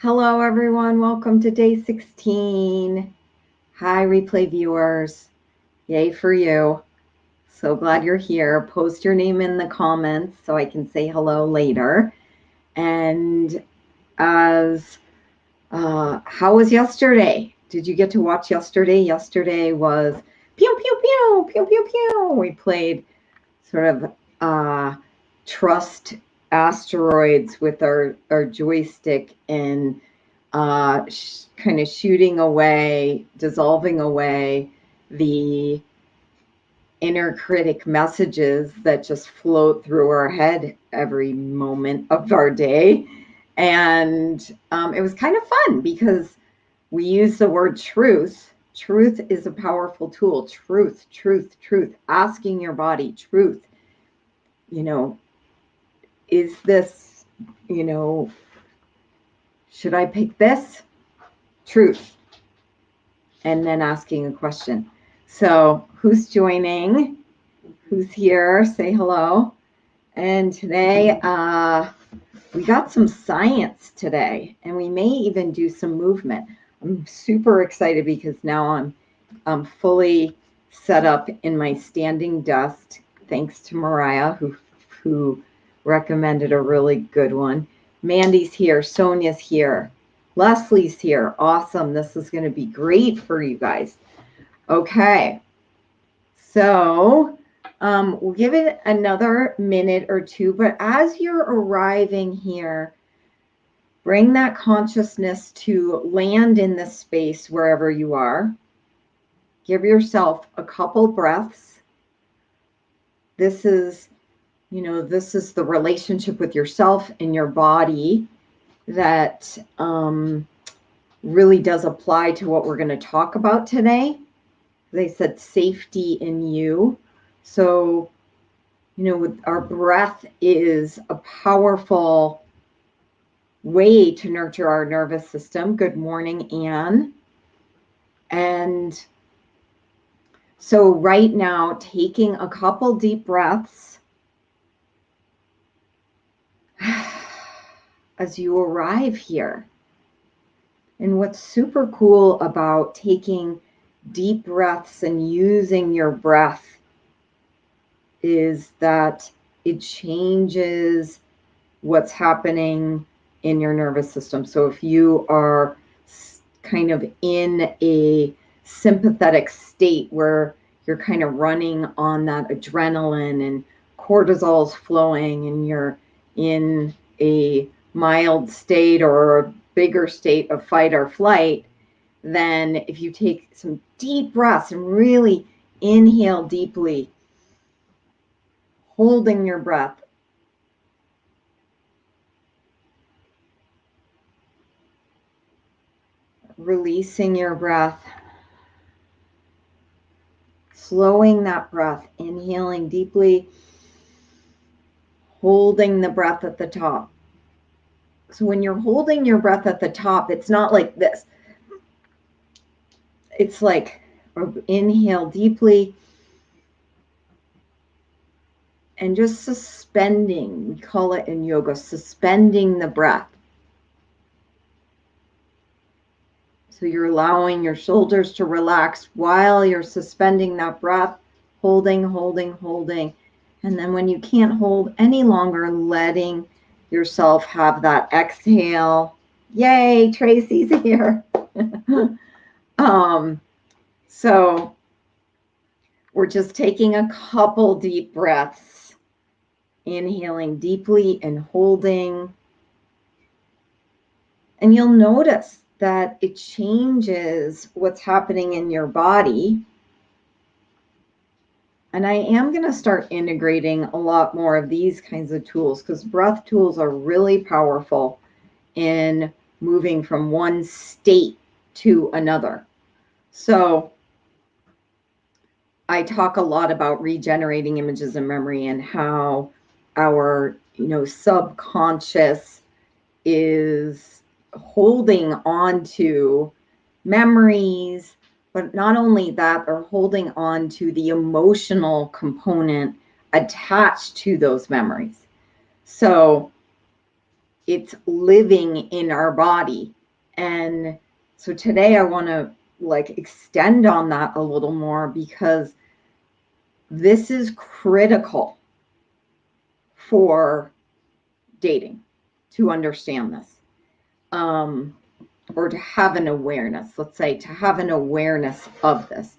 Hello, everyone. Welcome to day 16. Hi, replay viewers. Yay for you. So glad you're here. Post your name in the comments so I can say hello later. And how was yesterday? Did you get to watch yesterday? Yesterday was pew, pew, pew, pew, pew, pew. We played sort of trust asteroids with our joystick and kind of shooting away, dissolving away the inner critic messages that just float through our head every moment of our day. And it was kind of fun because we use the word truth. Truth is a powerful tool. Truth, truth, truth. Asking your body, truth. Is this, should I pick this? Truth. And then asking a question. So who's joining? Who's here? Say hello. And today we got some science today, and we may even do some movement. I'm super excited because now I'm fully set up in my standing desk, thanks to Mariah, who recommended a really good one. Mandy's here, Sonia's here, Leslie's here. Awesome. This is going to be great for you guys. Okay. So we'll give it another minute or two, but as you're arriving here, bring that consciousness to land in this space wherever you are. Give yourself a couple breaths. This is the relationship with yourself and your body that really does apply to what we're going to talk about today. They said safety in you. So, our breath is a powerful way to nurture our nervous system. Good morning, Anne. And so right now, taking a couple deep breaths as you arrive here. And what's super cool about taking deep breaths and using your breath is that it changes what's happening in your nervous system. So if you are kind of in a sympathetic state where you're kind of running on that adrenaline and cortisol's flowing and you're in a mild state or a bigger state of fight or flight, then if you take some deep breaths and really inhale deeply, holding your breath, releasing your breath, slowing that breath, inhaling deeply, holding the breath at the top. So when you're holding your breath at the top, it's not like this. It's like inhale deeply and just suspending. We call it in yoga, suspending the breath. So you're allowing your shoulders to relax while you're suspending that breath, holding, holding, holding. And then when you can't hold any longer, letting yourself have that exhale. Yay, Tracy's here. So we're just taking a couple deep breaths, inhaling deeply and holding. And you'll notice that it changes what's happening in your body. And I am going to start integrating a lot more of these kinds of tools because breath tools are really powerful in moving from one state to another. So I talk a lot about regenerating images and memory and how our, subconscious is holding on to memories, but not only that, they're holding on to the emotional component attached to those memories. So it's living in our body. And so today I want to like extend on that a little more, because this is critical for dating, to understand this, or to have an awareness, let's say, to have an awareness of this.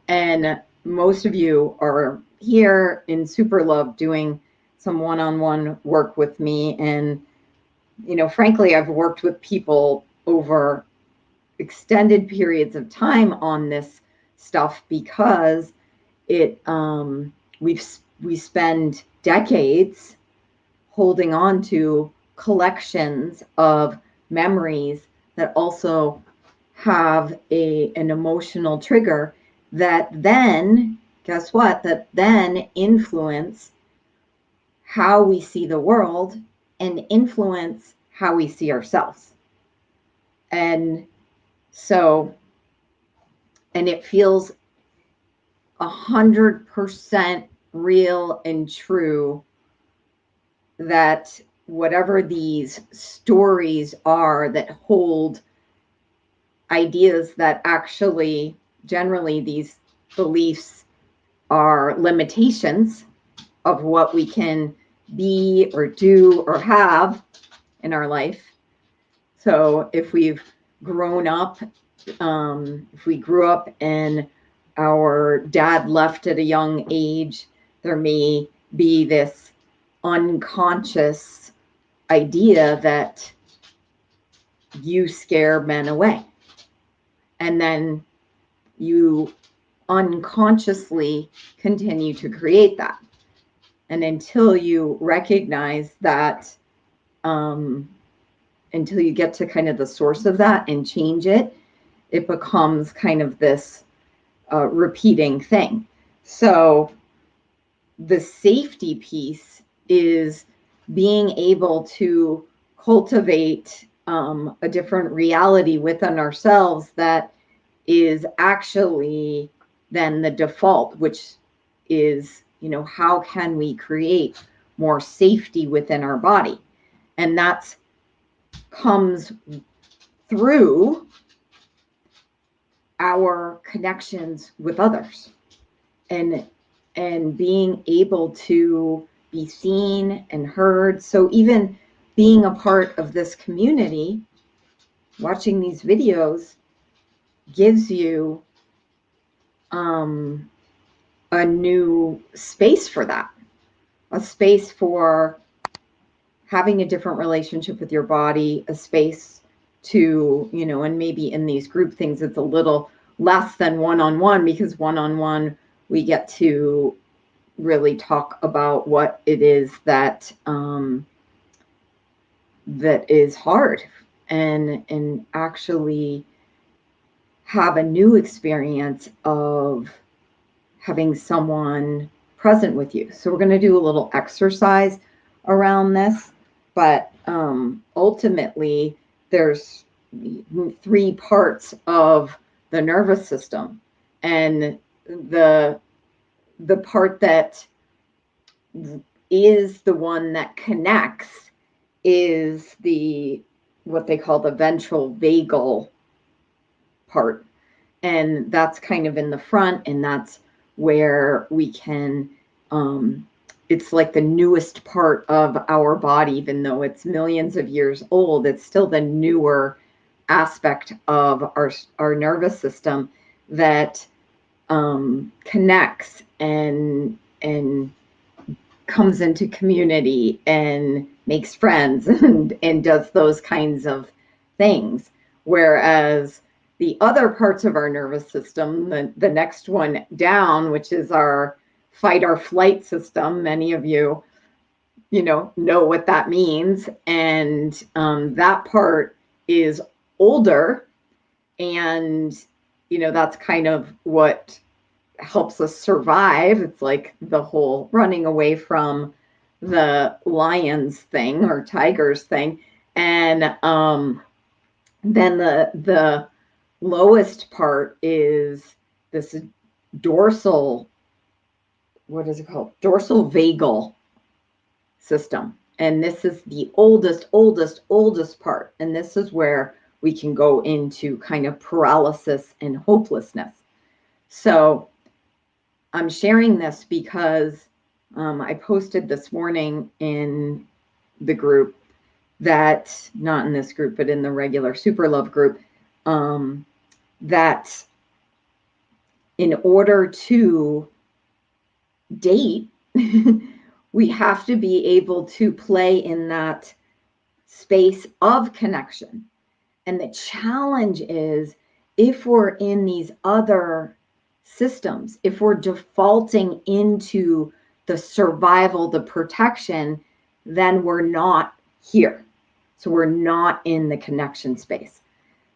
And most of you are here in Super Love doing some one-on-one work with me. And, you know, frankly, I've worked with people over extended periods of time on this stuff, because it we spend decades holding on to collections of memories that also have an emotional trigger that then, guess what, that then influence how we see the world and influence how we see ourselves. And so, and it feels 100% real and true that whatever these stories are that hold ideas that actually, generally, these beliefs are limitations of what we can be or do or have in our life. So if we've grown up, if we grew up and our dad left at a young age, there may be this unconscious idea that you scare men away. And then you unconsciously continue to create that. And until you recognize that, until you get to kind of the source of that and change it, it becomes kind of this repeating thing. So the safety piece is being able to cultivate a different reality within ourselves that is actually then the default, which is, you know, how can we create more safety within our body? And that comes through our connections with others, and being able to be seen and heard. So even being a part of this community, watching these videos gives you a new space for that, a space for having a different relationship with your body, a space to, you know, and maybe in these group things, it's a little less than one-on-one, because one-on-one, we get to really talk about what it is that that is hard, and actually have a new experience of having someone present with you. So we're going to do a little exercise around this, but ultimately there's 3 parts of the nervous system, and the part that is the one that connects is the, what they call the ventral vagal part. And that's kind of in the front, and that's where we can, it's like the newest part of our body, even though it's millions of years old, it's still the newer aspect of our nervous system that connects and comes into community and makes friends and does those kinds of things. Whereas the other parts of our nervous system, the next one down, which is our fight or flight system, many of you, know what that means. And that part is older, and, that's kind of what helps us survive. It's like the whole running away from the lions thing or tigers thing. And then the lowest part is this dorsal, what is it called? Dorsal vagal system. And this is the oldest part. And this is where we can go into kind of paralysis and hopelessness. So I'm sharing this because I posted this morning in the group that, not in this group, but in the regular Super Love group, that in order to date, we have to be able to play in that space of connection. And the challenge is, if we're in these other systems, if we're defaulting into the survival, the protection, then we're not here. So we're not in the connection space.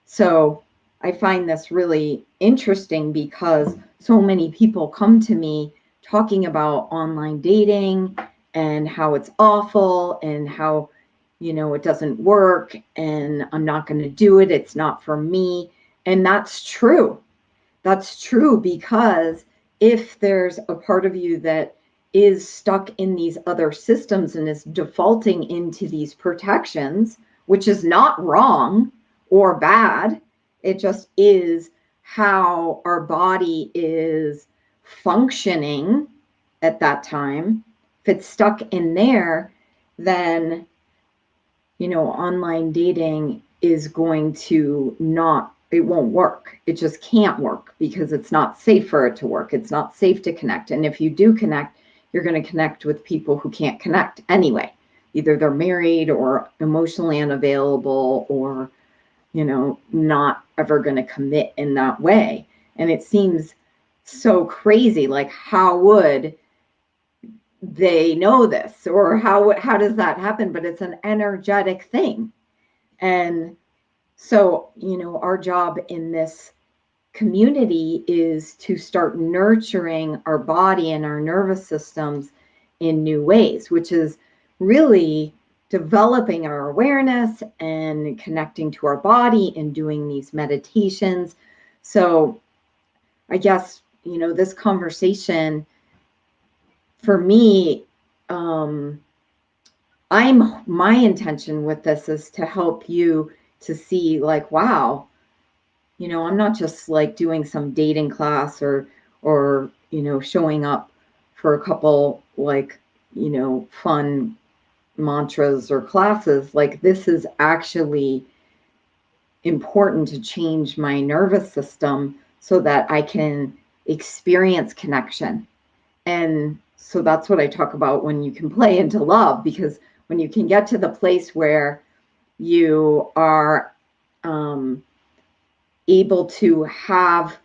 So I find this really interesting because so many people come to me talking about online dating and how it's awful and how, you know, it doesn't work and I'm not going to do it. It's not for me. And that's true. That's true, because if there's a part of you that is stuck in these other systems and is defaulting into these protections, which is not wrong or bad, it just is how our body is functioning at that time. If it's stuck in there, then, you know, online dating is going to not, it won't work. It just can't work because it's not safe for it to work. It's not safe to connect. And if you do connect, you're going to connect with people who can't connect anyway. Either they're married or emotionally unavailable or, you know, not ever going to commit in that way. And it seems so crazy. Like, how would they know this, or how does that happen? But it's an energetic thing. And so, you know, our job in this community is to start nurturing our body and our nervous systems in new ways, which is really developing our awareness and connecting to our body and doing these meditations. So I guess, you know, this conversation for me, my intention with this is to help you to see, like, wow, you know, I'm not just like doing some dating class or, you know, showing up for a couple, like, you know, fun mantras or classes. Like, this is actually important to change my nervous system so that I can experience connection. And so that's what I talk about when you can play into love, because when you can get to the place where you are able to have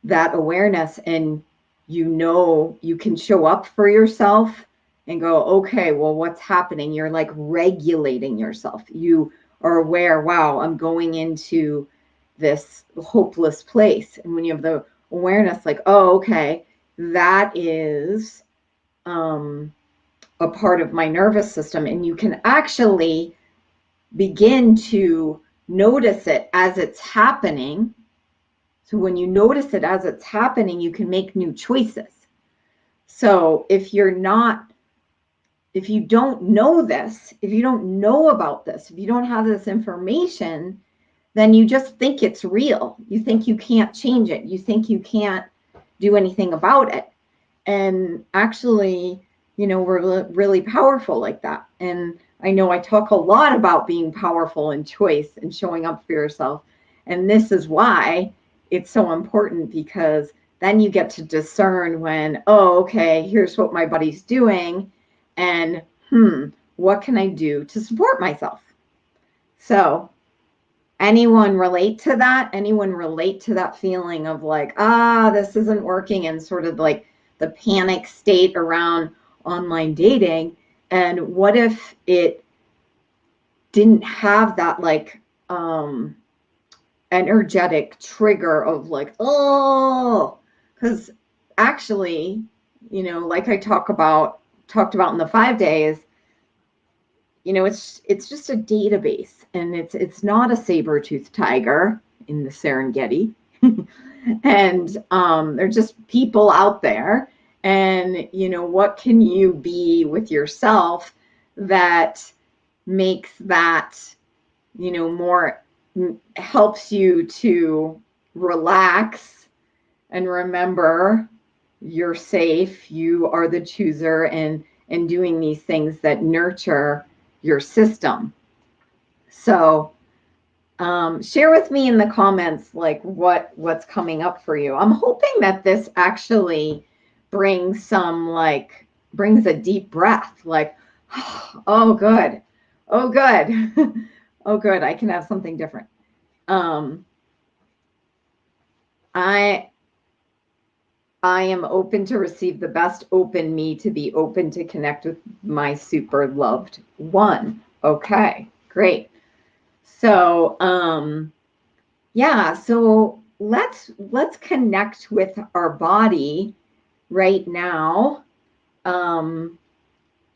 that awareness and, you know, you can show up for yourself and go, okay, well, what's happening? You're like regulating yourself. You are aware, wow, I'm going into this hopeless place. And when you have the awareness, like, oh, okay, that is a part of my nervous system. And you can actually begin to notice it as it's happening. So when you notice it as it's happening, you can make new choices. So if you don't know this, if you don't know about this, if you don't have this information, then you just think it's real. You think you can't change it. You think you can't do anything about it. And actually, you know, we're really powerful like that. And I know I talk a lot about being powerful in choice and showing up for yourself. And this is why it's so important, because then you get to discern when, oh, okay, here's what my body's doing. And what can I do to support myself? So anyone relate to that? Anyone relate to that feeling of like, this isn't working, and sort of like the panic state around online dating? And what if it didn't have that like energetic trigger of like, oh, because actually, you know, like I talked about in the 5 days, you know, it's just a database, and it's not a saber-toothed tiger in the Serengeti. And they're just people out there. And, you know, what can you be with yourself that makes that, more, helps you to relax and remember you're safe, you are the chooser, and doing these things that nurture your system. So share with me in the comments like what's coming up for you. I'm hoping that this actually brings a deep breath, like, oh good, oh good, oh good, I can have something different. I am open to receive the best. Open me to be open to connect with my super loved one. Okay, great. So, yeah, so let's connect with our body right now.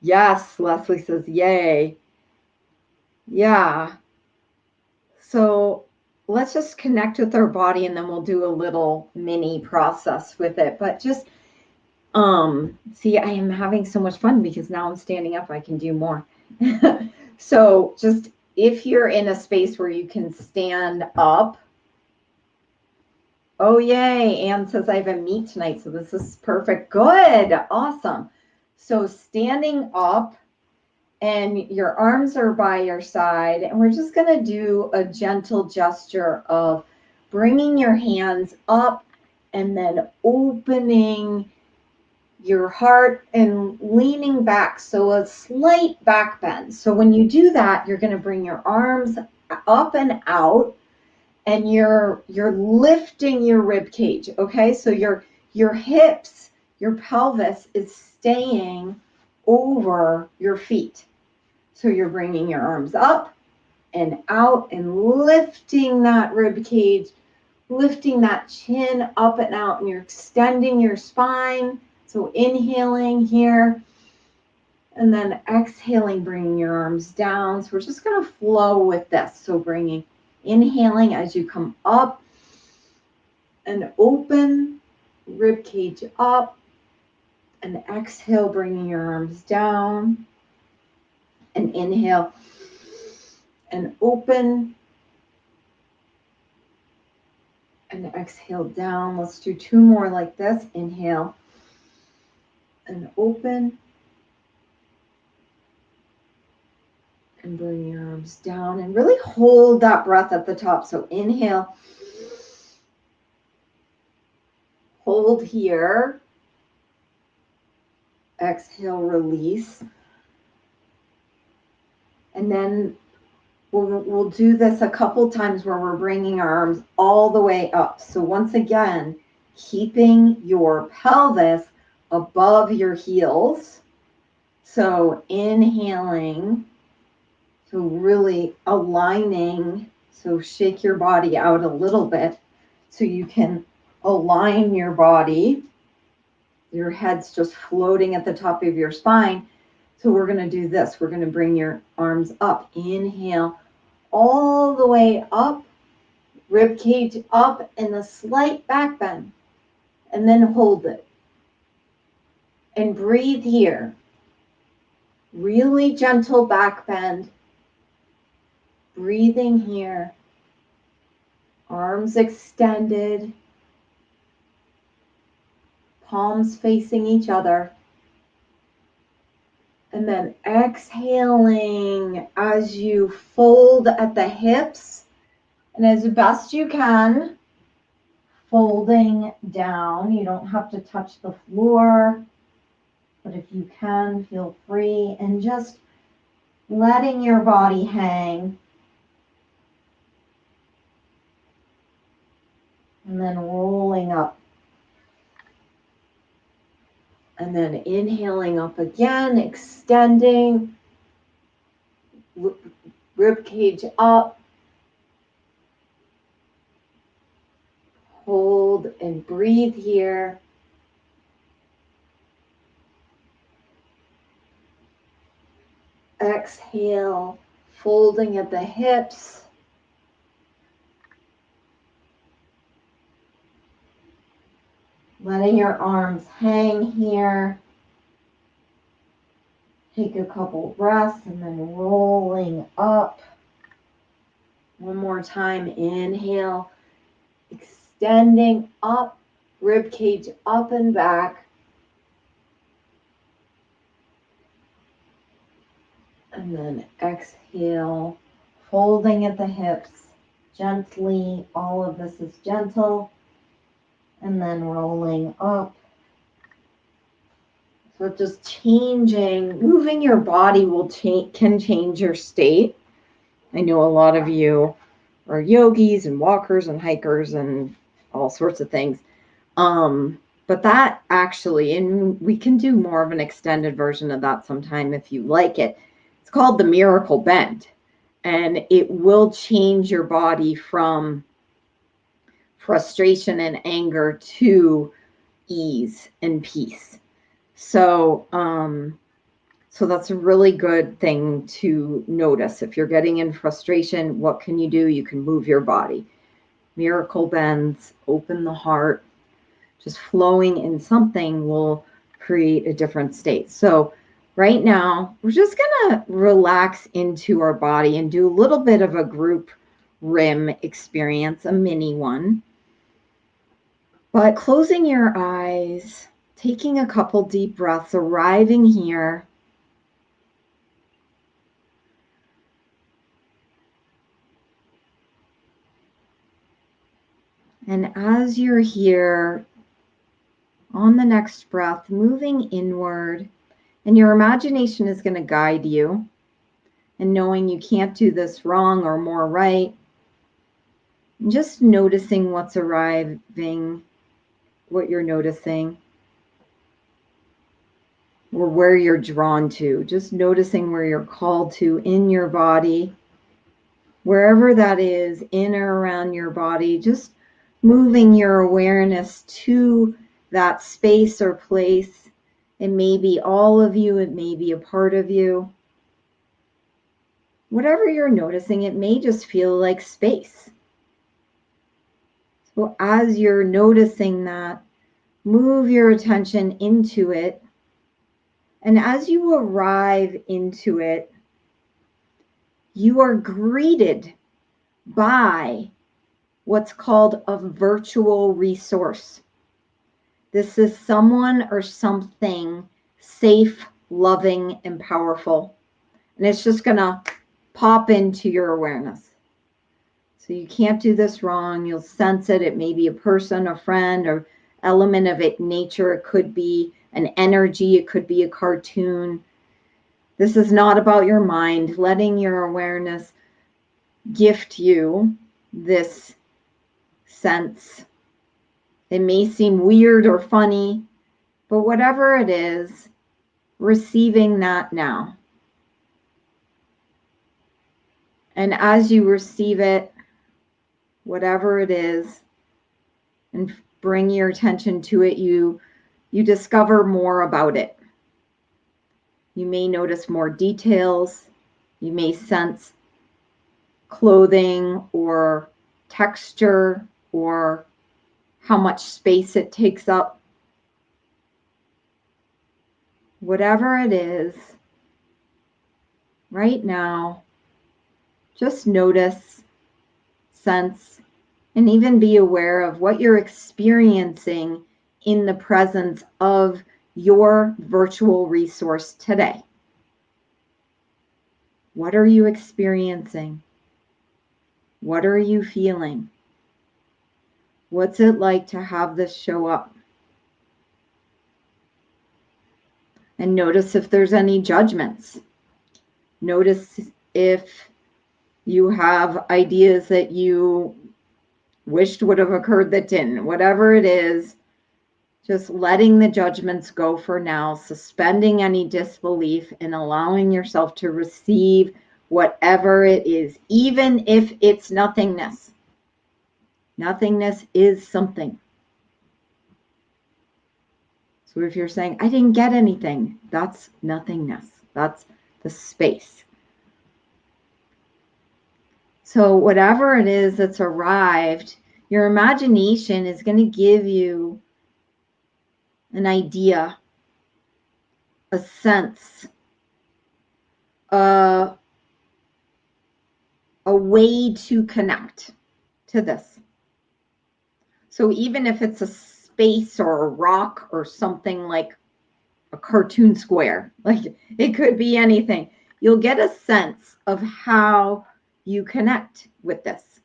Yes, Leslie says, yay. Yeah. So let's just connect with our body, and then we'll do a little mini process with it. But just see, I am having so much fun because now I'm standing up, I can do more. So just if you're in a space where you can stand up. Oh, yay. Anne says I have a meet tonight, so this is perfect. Good. Awesome. So standing up, and your arms are by your side, and we're just going to do a gentle gesture of bringing your hands up and then opening your heart and leaning back. So a slight back bend. So when you do that, you're going to bring your arms up and out, and you're lifting your rib cage. Okay, so your hips, your pelvis is staying over your feet. So you're bringing your arms up and out and lifting that rib cage, lifting that chin up and out, and you're extending your spine. So inhaling here, and then exhaling, bringing your arms down. So we're just going to flow with this. So inhaling as you come up and open, rib cage up, and exhale, bringing your arms down, and inhale and open, and exhale down. Let's do two more like this. Inhale and open, and bring your arms down, and really hold that breath at the top. So inhale, hold here, exhale, release. And then we'll do this a couple times where we're bringing our arms all the way up. So once again, keeping your pelvis above your heels. So inhaling, so really aligning. So shake your body out a little bit so you can align your body. Your head's just floating at the top of your spine. So we're going to do this. We're going to bring your arms up. Inhale all the way up, rib cage up, and a slight back bend. And then hold it. And breathe here. Really gentle back bend. Breathing here. Arms extended. Palms facing each other. And then exhaling as you fold at the hips, and as best you can, folding down. You don't have to touch the floor, but if you can, feel free, and just letting your body hang. And then rolling up. And then inhaling up again, extending, rib cage up. Hold and breathe here. Exhale, folding at the hips. Letting your arms hang here. Take a couple breaths and then rolling up. One more time. Inhale, extending up, rib cage up and back. And then exhale, folding at the hips gently. All of this is gentle. And then rolling up. So just changing, moving your body can change your state. I know a lot of you are yogis and walkers and hikers and all sorts of things. But that actually, and we can do more of an extended version of that sometime if you like it. It's called the Miracle Bend, and it will change your body from frustration and anger to ease and peace. So, so that's a really good thing to notice. If you're getting in frustration, what can you do? You can move your body. Miracle bends, open the heart. Just flowing in something will create a different state. So right now, we're just going to relax into our body and do a little bit of a group RIM experience, a mini one. But closing your eyes, taking a couple deep breaths, arriving here. And as you're here, on the next breath, moving inward, and your imagination is going to guide you, and knowing you can't do this wrong or more right, and just noticing what's arriving, what you're noticing, or where you're drawn to, just noticing where you're called to in your body, wherever that is, in or around your body, just moving your awareness to that space or place. It may be all of you, it may be a part of you. Whatever you're noticing, it may just feel like space. So as you're noticing that, move your attention into it. And as you arrive into it, you are greeted by what's called a virtual resource. This is someone or something safe, loving, and powerful. And it's just going to pop into your awareness. So you can't do this wrong. You'll sense it. It may be a person, a friend, or element of it, nature. It could be an energy. It could be a cartoon. This is not about your mind. Letting your awareness gift you this sense. It may seem weird or funny, but whatever it is, receiving that now. And as you receive it, whatever it is, and bring your attention to it, you discover more about it. You may notice more details. You may sense clothing or texture or how much space it takes up. Whatever it is, right now, just notice, sense, and even be aware of what you're experiencing in the presence of your virtual resource today. What are you experiencing? What are you feeling? What's it like to have this show up? And notice if there's any judgments. Notice if you have ideas that you wished would have occurred that didn't. Whatever it is, just letting the judgments go for now, suspending any disbelief and allowing yourself to receive whatever it is, even if it's nothingness. Nothingness is something. So if you're saying, I didn't get anything, that's nothingness. That's the space. So whatever it is that's arrived, your imagination is going to give you an idea, a sense a way to connect to this. So even if it's a space or a rock or something like a cartoon square, like it could be anything, you'll get a sense of how you connect with this.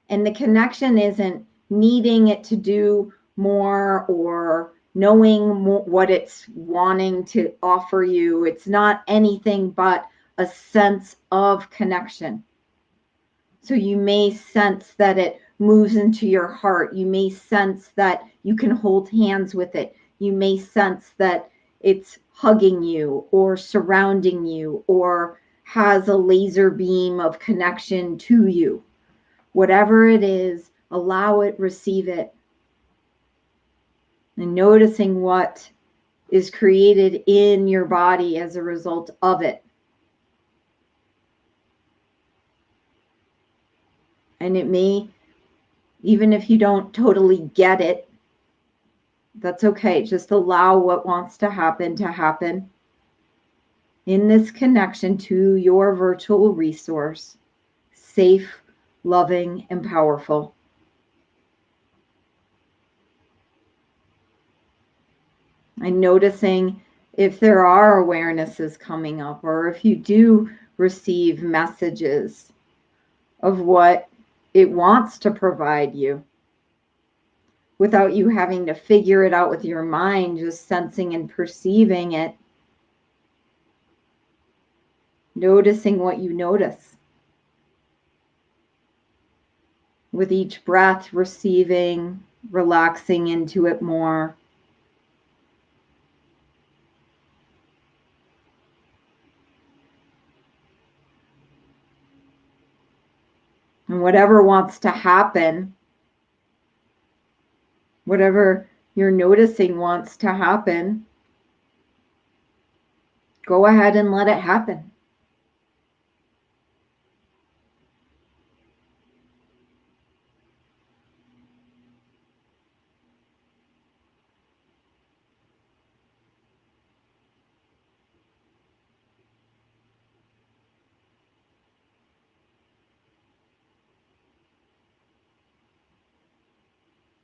And the connection isn't needing it to do more or knowing what it's wanting to offer you. It's not anything but a sense of connection. So you may sense that it moves into your heart. You may sense that you can hold hands with it. You may sense that it's hugging you or surrounding you or has a laser beam of connection to you. Whatever it is, allow it, receive it. And noticing what is created in your body as a result of it. And it may, even if you don't totally get it, that's okay. Just allow what wants to happen in this connection to your virtual resource, safe, loving, and powerful. And noticing if there are awarenesses coming up, or if you do receive messages of what it wants to provide you without you having to figure it out with your mind, just sensing and perceiving it, noticing what you notice. With each breath, receiving, relaxing into it more. And whatever wants to happen, whatever you're noticing wants to happen, go ahead and let it happen.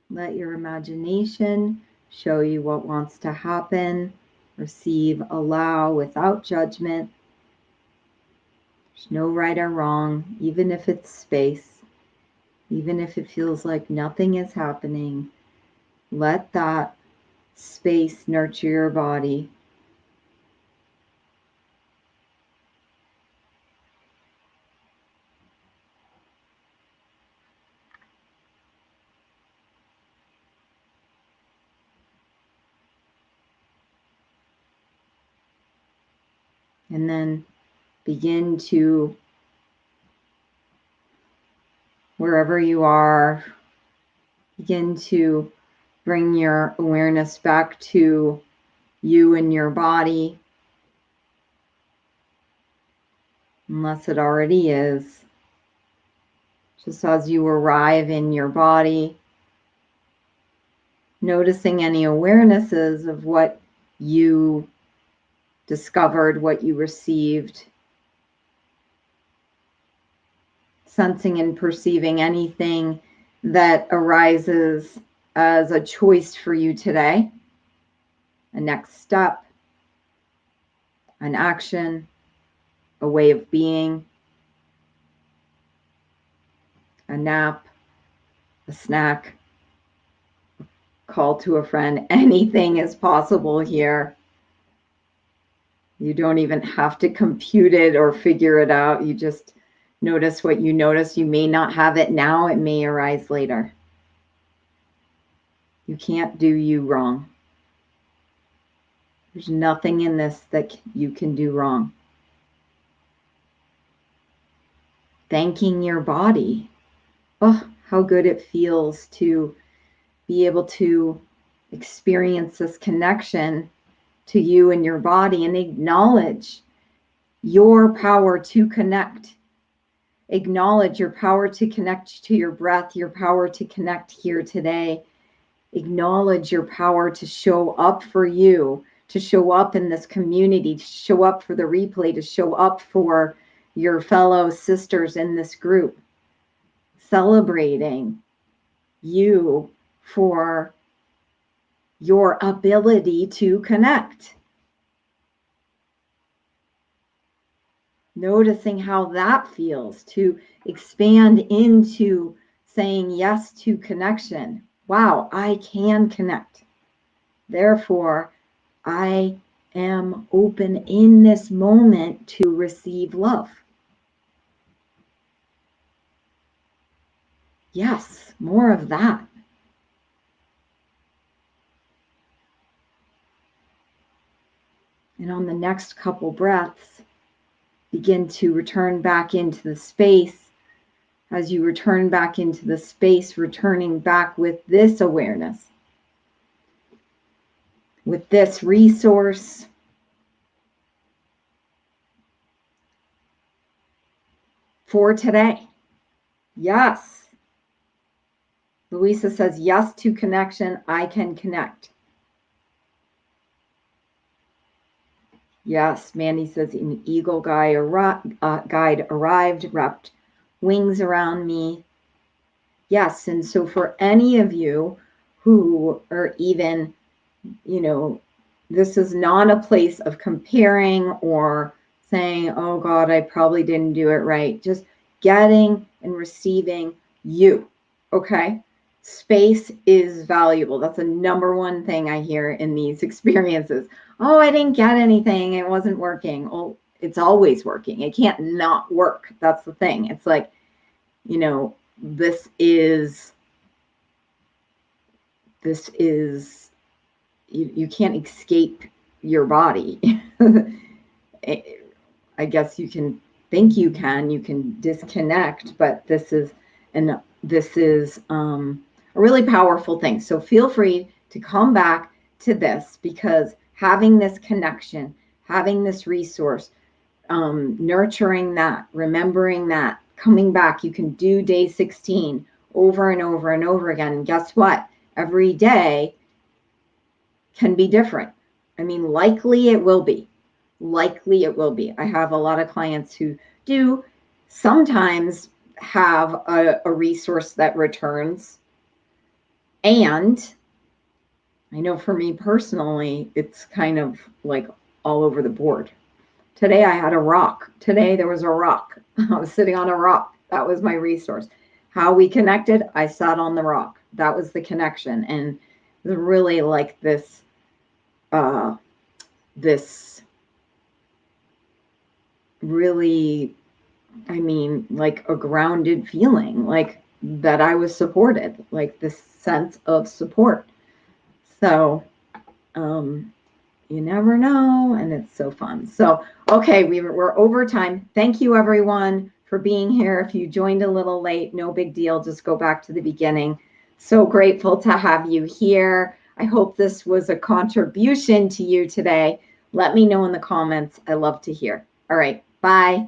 Let your imagination show you what wants to happen. Receive, allow without judgment. There's no right or wrong, even if it's space, even if it feels like nothing is happening. Let that space nurture your body. And then begin to, wherever you are, begin to bring your awareness back to you and your body, unless it already is. Just as you arrive in your body, noticing any awarenesses of what you discovered, what you received, sensing and perceiving anything that arises as a choice for you today, a next step, an action, a way of being, a nap, a snack, call to a friend. Anything is possible here. You don't even have to compute it or figure it out. You just notice what you notice. You may not have it now. It may arise later. You can't do you wrong. There's nothing in this that you can do wrong. Thanking your body. Oh, how good it feels to be able to experience this connection to you and your body and acknowledge your power to connect. Acknowledge your power to connect to your breath, your power to connect here today. Acknowledge your power to show up for you, to show up in this community, to show up for the replay, to show up for your fellow sisters in this group, celebrating you for your ability to connect. Noticing how that feels to expand into saying yes to connection. Wow, I can connect. Therefore, I am open in this moment to receive love. Yes, more of that. And on the next couple breaths, begin to return back into the space. As you return back into the space, returning back with this awareness, with this resource. For today. Yes. Louisa says, yes to connection. I can connect. Yes. Mandy says, an eagle guide arrived, wrapped wings around me. Yes. And so for any of you who are even, this is not a place of comparing or saying, oh God, I probably didn't do it right. Just getting and receiving you. Okay. Space is valuable. That's the number one thing I hear in these experiences. Oh, I didn't get anything. It wasn't working. Oh, it's always working. It can't not work. That's the thing. It's like, this is, you can't escape your body. I guess you can think you can disconnect, but this is a really powerful thing. So feel free to come back to this, because having this connection, having this resource, nurturing that, remembering that, coming back, you can do day 16 over and over and over again. And guess what? Every day can be different. I mean, likely it will be. I have a lot of clients who do sometimes have a resource that returns. And I know for me personally, it's kind of like all over the board. Today I had a rock. Today there was a rock. I was sitting on a rock. That was my resource. How we connected, I sat on the rock. That was the connection. And it was really like this really, like a grounded feeling, like that I was supported, like this sense of support. So, you never know, and it's so fun. So, okay, we're over time. Thank you, everyone, for being here. If you joined a little late, no big deal. Just go back to the beginning. So grateful to have you here. I hope this was a contribution to you today. Let me know in the comments. I love to hear. All right, bye.